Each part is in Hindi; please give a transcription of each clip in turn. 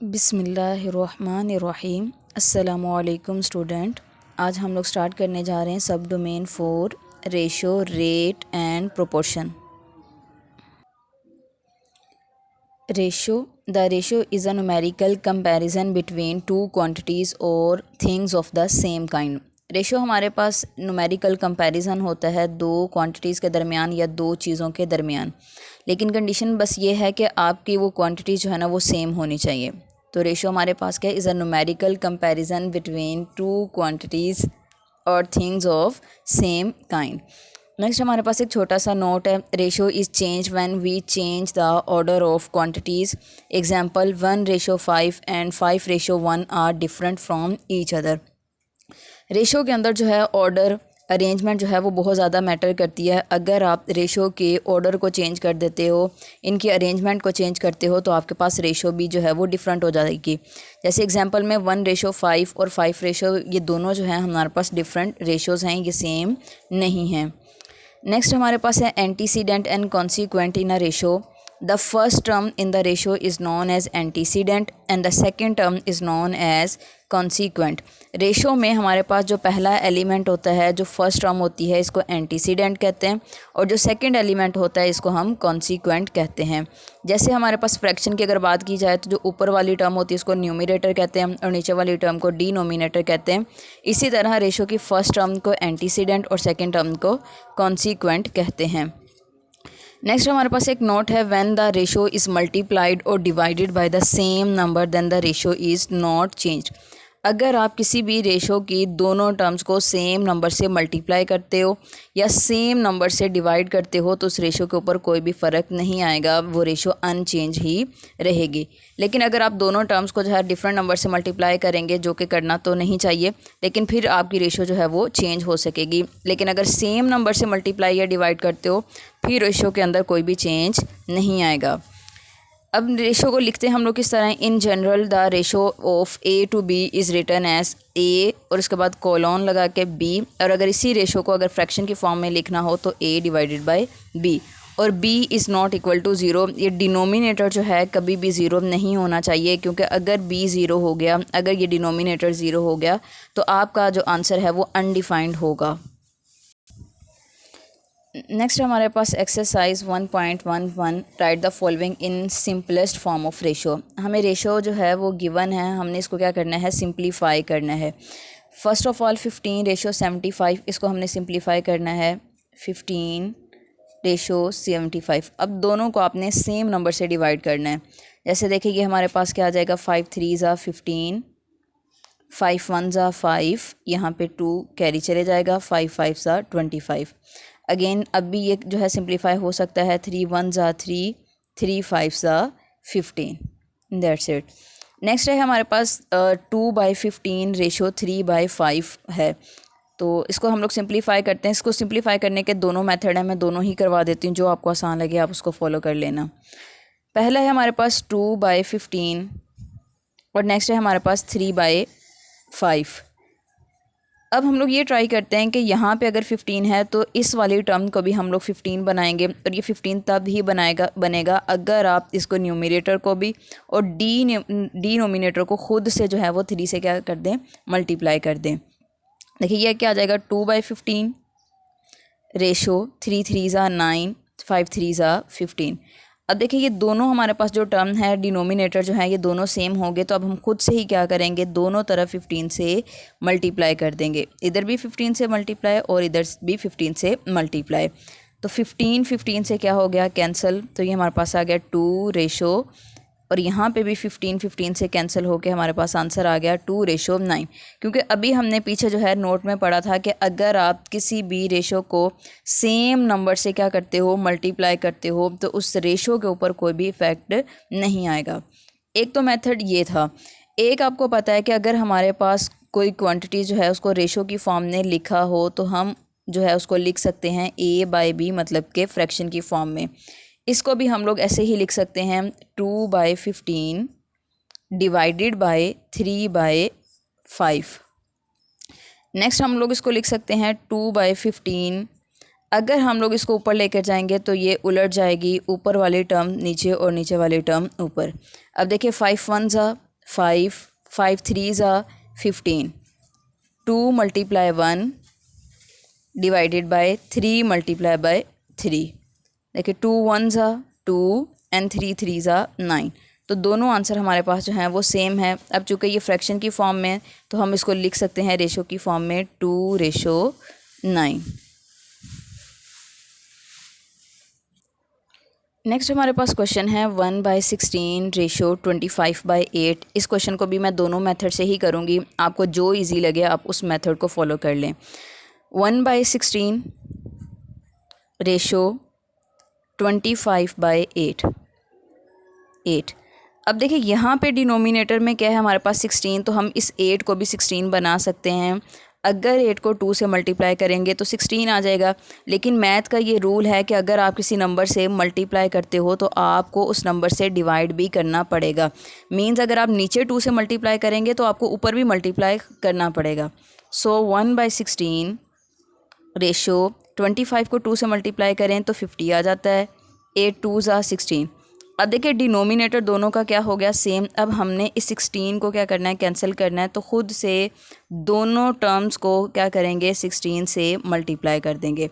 बिस्मिल्लाहिर्रहमानिर्रहीम। अस्सलामुअलैकुम स्टूडेंट। आज हम लोग स्टार्ट करने जा रहे हैं sub domain 4 ratio, rate and proportion. Ratio the ratio is a numerical comparison between two quantities or things of the same kind. Ratio हमारे पास न्यूमेरिकल कंपैरिजन होता है दो क्वांटिटीज़ के दरमियान या दो चीज़ों के दरमियान, लेकिन कंडीशन बस ये है कि आपकी वो क्वांटिटी जो है ना वो सेम होनी चाहिए। तो रेशो हमारे पास क्या है, is a numerical comparison between two quantities or things of same kind. Next हमारे पास एक छोटा सा नोट है, ratio is change when we change the order of quantities. Example 1:5 and 5:1 are different from each other. Ratio के अंदर जो है ऑर्डर अरेंजमेंट जो है वो बहुत ज़्यादा मैटर करती है। अगर आप रेशो के ऑर्डर को चेंज कर देते हो, इनकी अरेंजमेंट को चेंज करते हो, तो आपके पास रेशो भी जो है वो डिफरेंट हो जाएगी। जैसे एग्जांपल में 1:5 और 5 ये दोनों जो है हमारे पास डिफरेंट रेशोज़ हैं, ये सेम नहीं हैं। नेक्स्ट हमारे पास है antecedent and consequent in a ratio. The first term in the ratio is known as antecedent and the second term is known as consequent. Ratio में हमारे पास जो पहला एलिमेंट होता है, जो फर्स्ट टर्म होती है, इसको एंटीसीडेंट कहते हैं, और जो सेकंड एलिमेंट होता है इसको हम कॉन्सिक्वेंट कहते हैं। जैसे हमारे पास फ्रैक्शन की अगर बात की जाए तो जो ऊपर वाली टर्म होती है इसको न्यूमरेटर कहते हैं और नीचे वाली टर्म को डिनोमिनेटर कहते हैं। इसी तरह रेशो की फर्स्ट टर्म को एंटीसीडेंट और सेकेंड टर्म को कॉन्सिक्वेंट कहते हैं। नेक्स्ट हमारे पास एक नोट है, when the ratio is multiplied or divided by the same number then the ratio is not changed. अगर आप किसी भी रेशो की दोनों टर्म्स को सेम नंबर से मल्टीप्लाई करते हो या सेम नंबर से डिवाइड करते हो तो उस रेशो के ऊपर कोई भी फ़र्क नहीं आएगा, वो रेशो अनचेंज ही रहेगी। लेकिन अगर आप दोनों टर्म्स को जो है डिफरेंट नंबर से मल्टीप्लाई करेंगे, जो कि करना तो नहीं चाहिए, लेकिन फिर आपकी रेशो जो है वो चेंज हो सकेगी। लेकिन अगर सेम नंबर से मल्टीप्लाई या डिवाइड करते हो फिर रेशो के अंदर कोई भी चेंज नहीं आएगा। अब रेशो को लिखते हैं हम लोग किस तरह, in general the ratio of A to B is written as A और उसके बाद कोलोन लगा के B। और अगर इसी रेशो को अगर फ्रैक्शन की फॉर्म में लिखना हो तो A डिवाइडेड बाय B, और B is not equal to 0। ये डिनोमिनेटर जो है कभी भी 0 नहीं होना चाहिए, क्योंकि अगर B 0 हो गया, अगर ये डिनोमिनेटर 0 हो गया तो आपका जो आंसर है वो अनडिफाइंड होगा। नेक्स्ट हमारे पास exercise 1.11, write the following in simplest form of ratio. हमें रेशो जो है वो गिवन है, हमने इसको क्या करना है, सिंप्लीफाई करना है। फर्स्ट ऑफ ऑल 15:75, इसको हमने सिंप्लीफाई करना है 15:75। अब दोनों को आपने सेम नंबर से डिवाइड करना है। जैसे देखिए ये हमारे पास क्या आ जाएगा, 5 3 15, 5 1 5, यहाँ पे 2 कैरी चले जाएगा, 5 5 25। अगेन अब भी ये जो है सिंप्लीफाई हो सकता है, 3 1 3, 3 5 15। That's it. नेक्स्ट है हमारे पास 2/15 रेशो 3/5 है। तो इसको हम लोग सिंप्लीफाई करते हैं। इसको सिंप्लीफाई करने के दोनों मेथड हैं, मैं दोनों ही करवा देती हूँ, जो आपको आसान लगे आप उसको फॉलो कर लेना। पहला है हमारे पास 2/15 और नेक्स्ट है हमारे पास 3/5। अब हम लोग ये ट्राई करते हैं कि यहाँ पे अगर 15 है तो इस वाली टर्म को भी हम लोग 15 बनाएंगे, और ये 15 तब ही बनेगा अगर आप इसको न्यूमरेटर को भी और डिनोमिनेटर को खुद से जो है वो 3 से क्या कर दें, मल्टीप्लाई कर दें। देखिए ये क्या आ जाएगा, 2/15 रेशो 3 3 9, 5 3 15। अब देखिए ये दोनों हमारे पास जो टर्म है डिनोमिनेटर जो है ये दोनों सेम होंगे, तो अब हम खुद से ही क्या करेंगे, दोनों तरफ 15 से मल्टीप्लाई कर देंगे। इधर भी 15 से मल्टीप्लाई और इधर भी 15 से मल्टीप्लाई। तो 15 15 से क्या हो गया, कैंसिल। तो ये हमारे पास आ गया 2 रेशो, और यहाँ पे भी 15 15 से कैंसिल होके हमारे पास आंसर आ गया 2:9। क्योंकि अभी हमने पीछे जो है नोट में पढ़ा था कि अगर आप किसी भी रेशो को सेम नंबर से क्या करते हो, मल्टीप्लाई करते हो, तो उस रेशो के ऊपर कोई भी इफ़ेक्ट नहीं आएगा। एक तो मेथड ये था। एक आपको पता है कि अगर हमारे पास कोई क्वांटिटी जो है उसको रेशो की फॉर्म में लिखा हो तो हम जो है उसको लिख सकते हैं A/B, मतलब के फ्रैक्शन की फॉर्म में। इसको भी हम लोग ऐसे ही लिख सकते हैं, 2/15 डिवाइडेड बाय 3/5। नेक्स्ट हम लोग इसको लिख सकते हैं 2/15। अगर हम लोग इसको ऊपर लेकर जाएंगे तो ये उलट जाएगी, ऊपर वाली टर्म नीचे और नीचे वाली टर्म ऊपर। अब देखिए 5 1 5, 5 3s are 15, 2 multiply 1 divided by 3 multiply by 3, देखिए 2 1s are 2 and 3 3s are 9। तो दोनों आंसर हमारे पास जो हैं वो सेम है। अब चूँकि ये फ्रैक्शन की फॉर्म में तो हम इसको लिख सकते हैं रेशो की फॉर्म में 2:9। नेक्स्ट हमारे पास क्वेश्चन है 1/16 रेशो 25/8। इस क्वेश्चन को भी मैं दोनों मेथड से ही करूँगी, आपको जो इजी लगे आप उस मेथड को फॉलो कर लें। 1/16 रेशो 25/8। अब देखिए यहाँ पे डिनोमिनेटर में क्या है हमारे पास 16, तो हम इस 8 को भी 16 बना सकते हैं। अगर 8 को 2 से मल्टीप्लाई करेंगे तो 16 आ जाएगा। लेकिन मैथ का ये रूल है कि अगर आप किसी नंबर से मल्टीप्लाई करते हो तो आपको उस नंबर से डिवाइड भी करना पड़ेगा। मींस अगर आप नीचे 2 से मल्टीप्लाई करेंगे तो आपको ऊपर भी मल्टीप्लाई करना पड़ेगा। सो 1/16 रेशो 25 को 2 से मल्टीप्लाई करें तो 50 आ जाता है। 8 2s are 16। अब देखिए डिनोमिनेटर दोनों का क्या हो गया सेम। अब हमने इस 16 को क्या करना है, कैंसिल करना है। तो ख़ुद से दोनों टर्म्स को क्या करेंगे, 16 से मल्टीप्लाई कर देंगे,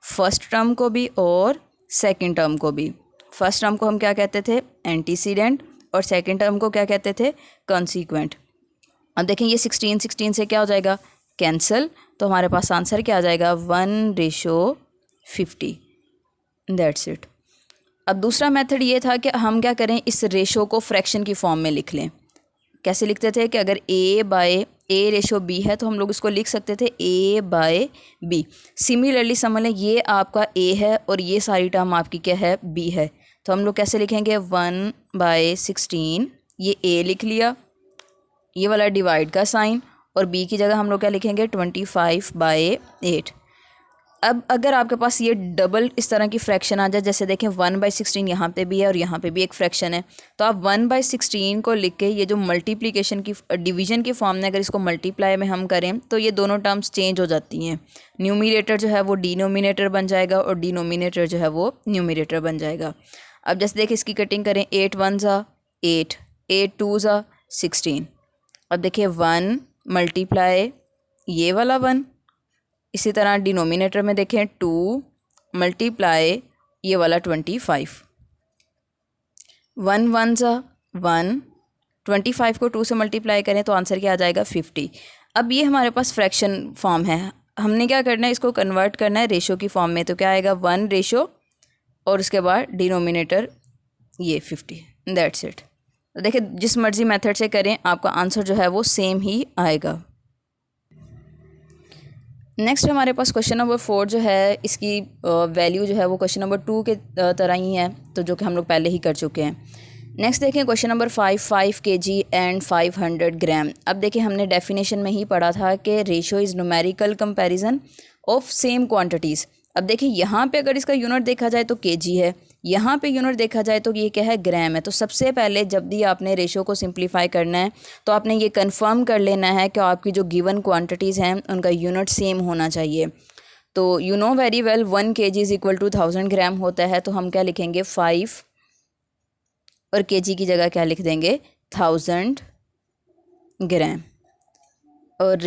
फर्स्ट टर्म को भी और सेकंड टर्म को भी। फर्स्ट टर्म को हम क्या कहते थे, एंटीसीडेंट, और सेकंड टर्म को क्या कहते थे, कंसीक्वेंट। अब देखें ये 16 से क्या हो जाएगा, कैंसिल। तो हमारे पास आंसर क्या आ जाएगा, 1:50। That's it. अब दूसरा मेथड ये था कि हम क्या करें, इस रेशो को फ्रैक्शन की फॉर्म में लिख लें। कैसे लिखते थे कि अगर A रेशो B है तो हम लोग इसको लिख सकते थे A/B। सिमिलरली समझ लें ये आपका A है और ये सारी टर्म आपकी क्या है, B है। तो हम लोग कैसे लिखेंगे, 1/16, ये A लिख लिया, ये वाला डिवाइड का साइन, और B की जगह हम लोग क्या लिखेंगे, 25/8। अब अगर आपके पास ये डबल इस तरह की फ्रैक्शन आ जाए, जैसे देखें 1/16 यहाँ पे भी है और यहाँ पे भी एक फ्रैक्शन है, तो आप 1/16 को लिख के ये जो मल्टीप्लिकेशन की डिवीजन की फॉर्म में अगर इसको मल्टीप्लाई में हम करें तो ये दोनों टर्म्स चेंज हो जाती हैं। न्यूमिनेटर जो है वो डिनोमिनेटर बन जाएगा और डिनोमिनेटर जो है वो न्यूमिनेटर बन जाएगा। अब जैसे देखें इसकी कटिंग करें, 8 1s are 8, 8 2s are 16। अब देखिए 1 मल्टीप्लाई ये वाला 1, इसी तरह डिनोमिनेटर में देखें 2 मल्टीप्लाई ये वाला 25। 1 1s are 1, 25 को 2 से मल्टीप्लाई करें तो आंसर क्या आ जाएगा, 50। अब ये हमारे पास फ्रैक्शन फॉर्म है, हमने क्या करना है, इसको कन्वर्ट करना है रेशो की फॉर्म में। तो क्या आएगा, 1 रेशो और उसके बाद डिनोमिनेटर ये 50। That's it. तो देखिए जिस मर्ज़ी मेथड से करें आपका आंसर जो है वो सेम ही आएगा। नेक्स्ट हमारे पास क्वेश्चन नंबर 4 जो है, इसकी वैल्यू जो है वो क्वेश्चन नंबर 2 के तरह ही है, तो जो कि हम लोग पहले ही कर चुके हैं। नेक्स्ट देखें क्वेश्चन नंबर 5 kg एंड 500 ग्राम। अब देखिए हमने डेफिनेशन में ही पढ़ा था कि ratio is numerical comparison of same quantities. अब देखिए यहाँ पे अगर इसका यूनिट देखा जाए तो केजी है, यहाँ पे यूनिट देखा जाए तो ये क्या है, ग्राम है। तो सबसे पहले जब भी आपने रेशो को सिंप्लीफाई करना है तो आपने ये कंफर्म कर लेना है कि आपकी जो गिवन क्वांटिटीज़ हैं उनका यूनिट सेम होना चाहिए। तो you know very well 1 kg is equal to 1000 gram होता है। तो हम क्या लिखेंगे, 5 और केजी की जगह क्या लिख देंगे, 1000 ग्राम। और